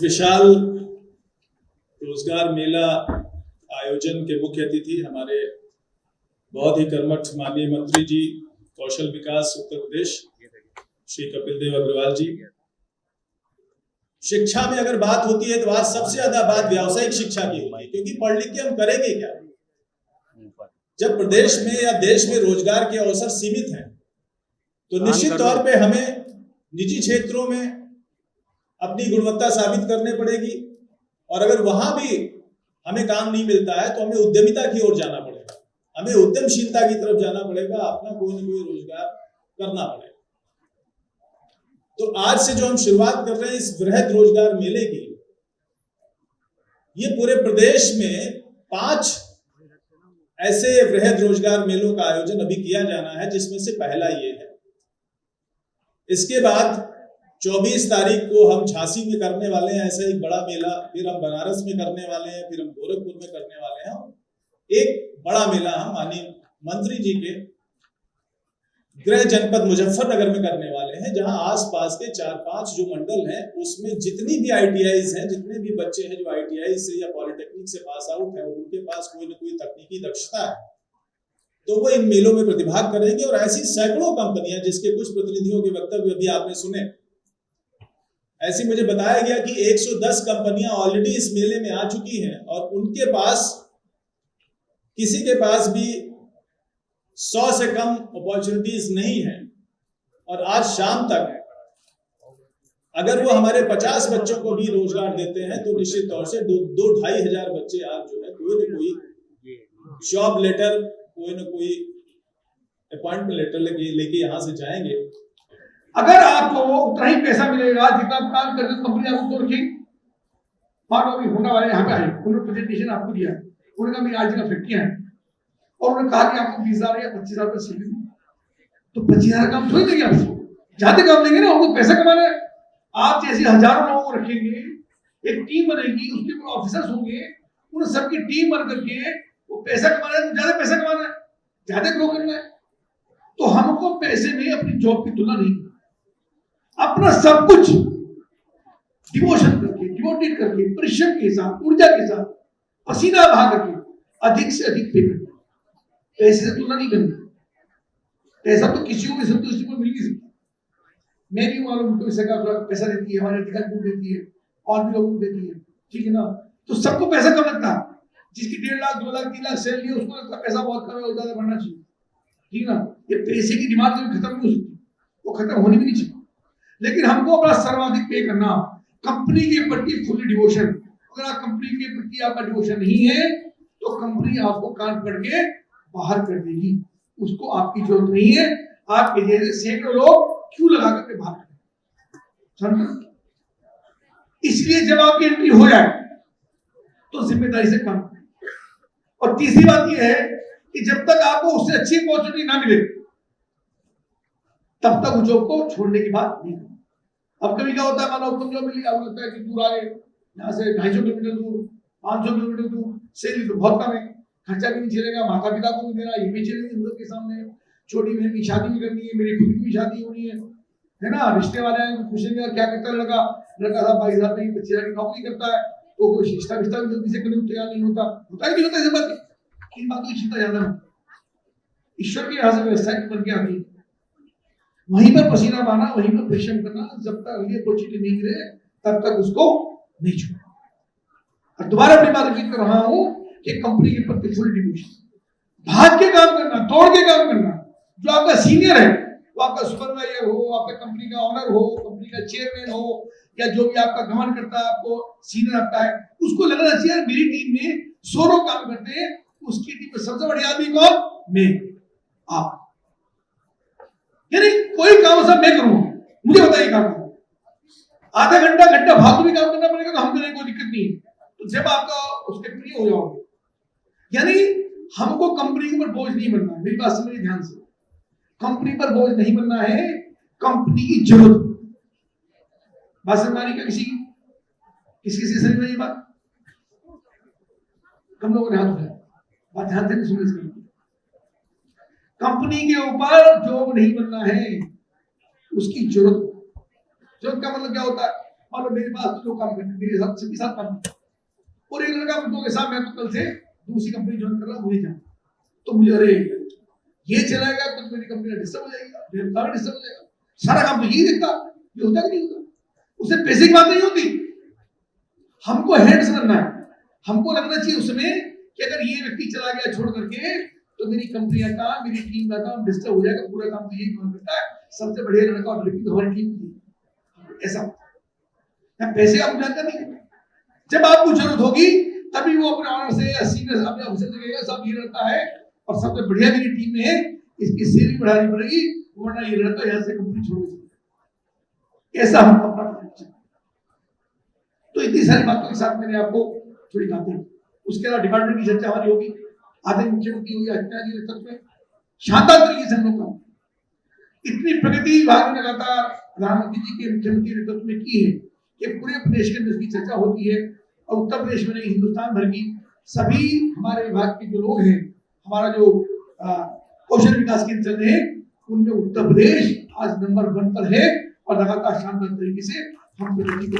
विशाल रोजगार मेला आयोजन के मुख्य अतिथि हमारे बहुत ही कर्मठ माननीय मंत्री जी कौशल विकास उत्तर प्रदेश श्री कपिल देव अग्रवाल जी। शिक्षा में अगर बात होती है तो आज सबसे ज्यादा बात व्यावसायिक शिक्षा की होती है, क्योंकि पढ़ लिख के हम करेंगे क्या जब प्रदेश में या देश में रोजगार के अवसर सीमित हैं। तो निश्चित तौर पे हमें निजी क्षेत्रों में अपनी गुणवत्ता साबित करनी पड़ेगी, और अगर वहां भी हमें काम नहीं मिलता है तो हमें उद्यमिता की ओर जाना पड़ेगा, हमें उद्यमशीलता की तरफ जाना पड़ेगा, अपना कोई ना कोई रोजगार करना पड़ेगा। तो आज से जो हम शुरुआत कर रहे हैं इस वृहद रोजगार मेले की, ये पूरे प्रदेश में 5 ऐसे वृहद रोजगार मेलों का आयोजन अभी किया जाना है, जिसमें से पहला ये है। इसके बाद 24 तारीख को हम झांसी में करने वाले हैं ऐसा एक बड़ा मेला, फिर हम बनारस में करने वाले हैं, फिर हम गोरखपुर में करने वाले हैं। एक बड़ा मेला हम माननीय मंत्री जी के गृह जनपद मुजफ्फरनगर में करने वाले हैं, जहां आसपास के 4-5 जो मंडल हैं उसमें जितनी भी ITIs हैं, जितने भी बच्चे हैं जो ITI से या पॉलिटेक्निक से पास आउट है और उनके पास कोई ना कोई तकनीकी दक्षता है, तो वो इन मेलों में प्रतिभाग करेंगे। और ऐसी सैकड़ों कंपनियां, जिसके कुछ प्रतिनिधियों के वक्तव्य भी आपने सुने, ऐसी मुझे बताया गया कि 110 कंपनियां ऑलरेडी इस मेले में आ चुकी हैं और उनके पास किसी के पास भी 100 से कम अपॉर्चुनिटीज नहीं है। और आज शाम तक अगर वो हमारे 50 बच्चों को भी रोजगार देते हैं तो निश्चित तौर से 2-2-2.5 हजार बच्चे आज जो है कोई ना कोई जॉब लेटर, कोई ना कोई अपॉइंटमेंट लेटर लेके यहाँ से जाएंगे। अगर आपको उतना ही पैसा मिलेगा जितना आप काम करके कंपनी आपको तो रखेगी। मानो अभी होना वाले यहाँ पे आए, उन्होंने प्रेजेंटेशन आपको दिया, उन्होंने कहा मेरी 8 जगह फैक्ट्रियां हैं और उन्होंने कहा कि आपको 20,000 या 25,000 रुपये सैलरी दी, तो 25,000 काम थोड़ी देंगे आपको, जाते काम देंगे ना, उनको पैसा कमाना है। आप जैसे हजारों लोगों को रखेंगे, एक टीम बनेगी, उसके ऊपर ऑफिसर्स होंगे, उन सबकी टीम बन करके वो पैसा कमाना है, ज्यादा पैसा कमाना है, ज्यादा ग्रो करना है। तो हमको पैसे में अपनी जॉब की तुलना नहीं, अपना सब कुछ डिवोशन करके, डिवोटेड करके, परिश्रम के साथ, ऊर्जा के साथ, पसीना बहा करके अधिक से अधिक पे करना, पैसे से तुलना नहीं करना। पैसा तो किसी को भी संतुष्टि को मिल नहीं सकती। मैं भी मालूम कोई सरकार थोड़ा पैसा देती है, हमारे अधिकारी को देती है, और भी लोगों को देती है, ठीक है ना। तो सबको पैसा कम लगता है, जिसकी 1.5 लाख 2 लाख 3 लाख सैलरी है उसको लगता है पैसा बहुत कम है और ज्यादा बढ़ना चाहिए, ठीक है ना। ये पैसे की डिमांड कभी खत्म नहीं हो सकती, वो खत्म होनी भी नहीं चाहिए। लेकिन हमको अपना सर्वाधिक पे करना, कंपनी के प्रति फुल डिवोशन। अगर आप कंपनी के प्रति आपका डिवोशन नहीं है तो कंपनी आपको कान पकड़ के बाहर कर देगी, उसको आपकी जरूरत नहीं है। आपके जैसे सैकड़ों लोग क्यों लगा करके बाहर करें। इसलिए जब आपकी एंट्री हो जाए तो जिम्मेदारी से काम करें। और तीसरी बात यह है कि जब तक आपको उससे अच्छी अपॉर्चुनिटी ना मिले तब तक उस जॉब को छोड़ने की बात नहीं करें। अब कभी क्या होता है, मानो आपको जॉब मिली, आपको लगता है कि दूर आगे, यहाँ से 250 किलोमीटर दूर, 500 किलोमीटर दूर, सैलरी तो बहुत कम है, खर्चा भी नहीं झेलेगा, माता पिता को भी देना, ये भी झेलेंगे उन के सामने, छोटी बहन की शादी भी करनी है, मेरी खुद की भी शादी होनी है ना। रिश्ते वाले आए पूछेंगे क्या करता है लड़का, लड़का साहब 22,000 नहीं 25,000 की नौकरी करता है, तो कोई रिश्ता भी जल्दी से करने को तैयार नहीं होता ही नहीं होता। इस बात इन बातों की चिंता ज्यादा है। ईश्वर की यहाँ से व्यवस्था बन के आती है, वहीं पर पसीना बहाना, वहीं पर परिश्रम करना, जब तक अगली अपॉर्चुनिटी नहीं मिले तब तक उसको नहीं छोड़ना। और दोबारा अपनी बात रिपीट कर रहा हूं कि कंपनी के प्रति फुल डिवोशन, भाग के काम करना, दौड़ के काम करना। जो आपका सीनियर है, वो आपका सुपरवाइजर हो, आपके कंपनी का ऑनर हो, कंपनी का चेयरमैन हो, या जो भी आपका गवर्न करता है, आपको सीनियर आपका है, उसको लगना चाहिए मेरी टीम में 100 लोग काम करते हैं, उसकी टीम में सबसे बड़ी आदमी कौन, मैं, आप। यानी कोई काम सब मैं करूंगा, मुझे बताइए काम करो। आधा घंटा फालतू भी काम करना पड़ेगा तो हम करेंगे, कोई दिक्कत नहीं है। तो जब आपका उसके प्रिय हो जाओगे, यानी हमको कंपनी के ऊपर बोझ नहीं बनना। मेरी बात समझिए ध्यान से, कंपनी पर बोझ नहीं बनना है, कंपनी की जरूरत। बात समझाने का किसी से समझ में ये बात, कम लोगों ने हाथ उठाया, बात ध्यान से सुनिए। कंपनी के ऊपर जॉब नहीं बनना है, उसकी जरूरत। जरूरत का मतलब क्या होता है, मान लो मेरे पास तो लोग काम करते हैं, मेरे साथ सभी साथ काम करते हैं, और एक लड़का मुझको के साथ मैं तो कल से दूसरी कंपनी ज्वाइन कर रहा हूँ, मुझे जाना, तो मुझे अरे ये चलाएगा तो मेरी कंपनी डिस्टर्ब हो जाएगी, मेरा काम डिस्टर्ब हो जाएगा, सारा काम तो यही देखता, ये होता कि नहीं होता? उससे पैसे की बात नहीं होती, हमको हेड समझना है, हमको लगना चाहिए उसमें कि अगर ये व्यक्ति चला गया छोड़ करके तो मेरी कंपनी का काम, मेरी टीम का काम डिस्टर्ब हो जाएगा, पूरा काम तो यही कौन करता है, सबसे बढ़िया लड़का और लड़की तो हमारी टीम की, ऐसा पैसे का मूल्यांकन नहीं करता। जब आपको जरूरत होगी तभी वो अपने ऑनर से या सीनियर अपने ऑफिसर से कहेगा सब ये लड़का है और सबसे बढ़िया मेरी टीम में है, इसकी सैलरी बढ़ानी पड़ेगी, वरना ये लड़का यहाँ से कंपनी छोड़ देगा। ऐसा हम अपना तो इतनी सारी बातों के साथ मैंने आपको थोड़ी बातें, उसके अलावा डिपार्टमेंट की चर्चा हमारी होगी, आधे मुख्यमंत्री होगी, इत्यादि नेतृत्व में शानदार तरीके से हम लोग काम, इतनी प्रगति विभाग ने लगातार प्रधानमंत्री जी के मुख्यमंत्री नेतृत्व में की है कि पूरे प्रदेश के अंदर इसकी चर्चा होती है, और उत्तर प्रदेश में नहीं हिंदुस्तान भर की सभी हमारे विभाग के जो लोग हैं, हमारा जो कौशल विकास केंद्र चल रहे हैं, उनमें उत्तर प्रदेश आज नंबर 1 पर है और लगातार शानदार तरीके से हम प्रगति को